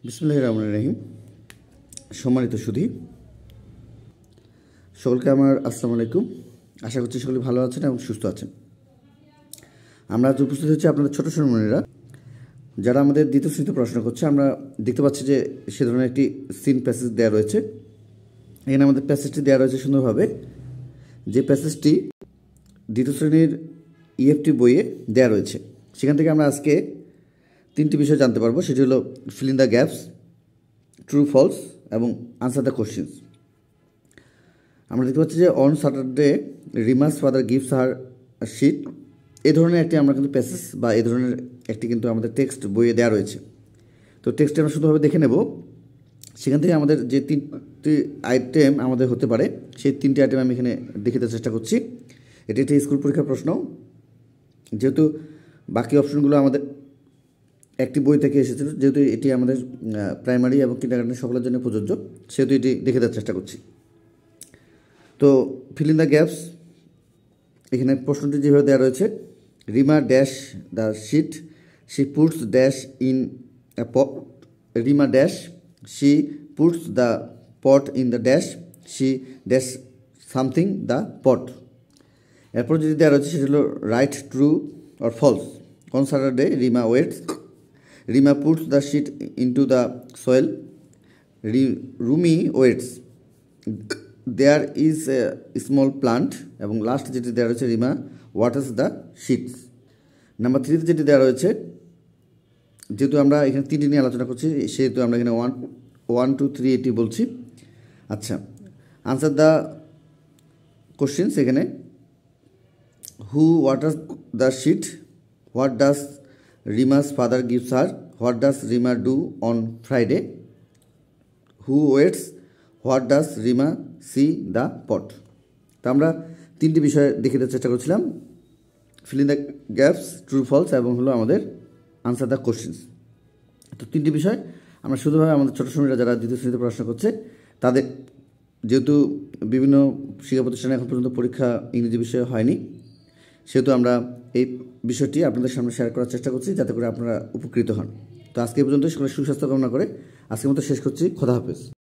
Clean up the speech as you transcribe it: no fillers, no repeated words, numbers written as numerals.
বিসমিল্লাহির রহমানির রহিম। সম্মানিত সুধী সকলকে আমার আসসালামু আলাইকুম। আশা করছি সকলে ভালো আছেন এবং সুস্থ আছেন। আমরা আজ উপস্থিত হচ্ছি আপনাদের ছোট সোনামণিরা যারা আমাদের দ্বিতীয় শ্রেণীতে পড়াশোনা করছে। আমরা দেখতে পাচ্ছি যে সে ধরনের একটি সিন প্যাসেজ দেওয়া রয়েছে। এখানে আমাদের প্যাসেজটি দেওয়া রয়েছে সুন্দরভাবে, যে প্যাসেজটি দ্বিতীয় শ্রেণীর ইএফটি বইয়ে দেওয়া রয়েছে। সেখান থেকে আমরা আজকে তিনটি বিষয় জানতে পারবো। সেটি হলো fill in the gaps, true false এবং আনসার দ্য কোশ্চেন্স। আমরা দেখতে পাচ্ছি যে on Saturday Rima's father gives her sheet, এই ধরনের একটি আমরা কিন্তু প্যাসেজ বা এই ধরনের একটি কিন্তু আমাদের টেক্সট বইয়ে দেওয়া রয়েছে। তো টেক্সটটি আমরা শুধুভাবে দেখে নেব। সেখান থেকে আমাদের যে তিনটি আইটেম আমাদের হতে পারে, সেই তিনটি আইটেম আমি এখানে দেখাতে চেষ্টা করছি। এটি একটি স্কুল পরীক্ষার প্রশ্ন। যেহেতু বাকি অপশনগুলো আমাদের একটি বই থেকে এসেছিল, যেহেতু এটি আমাদের প্রাইমারি এবং কিন্ডারগার্টেনের সকলের জন্য প্রযোজ্য, সেহেতু এটি দেখে দেওয়ার চেষ্টা করছি। তো ফিল ইন দ্য গ্যাপস, এখানে প্রশ্নটি যেভাবে দেওয়া রয়েছে, Rima dash the seed, she puts dash in a pot, Rima dash, she puts the pot in the dash, she dash something the pot. এরপর যেটি দেওয়া রয়েছে সেটি হলো right true or false. On Saturday Rima waits, Rima puts the seed into the soil, Rumi waits, there is a small plant. এবং last যেটি দেওয়া রয়েছে, Rima waters the seeds. Number 3তে যেটি দেওয়া রয়েছে, যেহেতু আমরা এখানে তিনটি নিয়ে আলোচনা করছি, সেহেতু আমরা এখানে 1, 2, 3 এটি বলছি। আচ্ছা, আনসার দ্য কোশ্চেন্স। এখানে who waters the seed, what does Rima's father gives her, what does Rima do on Friday, who waits, what does Rima see the pot. তো আমরা তিনটি বিষয় দেখে দেওয়ার চেষ্টা করছিলাম, fill in the gaps, true false এবং হলো আমাদের আনসার দ্য কোশ্চেন্স। তো তিনটি বিষয় আমরা শুধুভাবে আমাদের ছোটো শ্রেণীরা যারা দ্বিতীয় শ্রেণীতে পড়াশোনা করছে তাদের, যেহেতু বিভিন্ন শিক্ষা প্রতিষ্ঠানে এখন পর্যন্ত পরীক্ষা ইংরেজি বিষয়ে হয়নি, সেহেতু আমরা এই বিষয়টি আপনাদের সামনে শেয়ার করার চেষ্টা করছি যাতে করে আপনারা উপকৃত হন। তো আজকে এই পর্যন্ত সকলের সুস্বাস্থ্য কামনা করে আজকের মতো শেষ করছি। খোদা হাফেজ।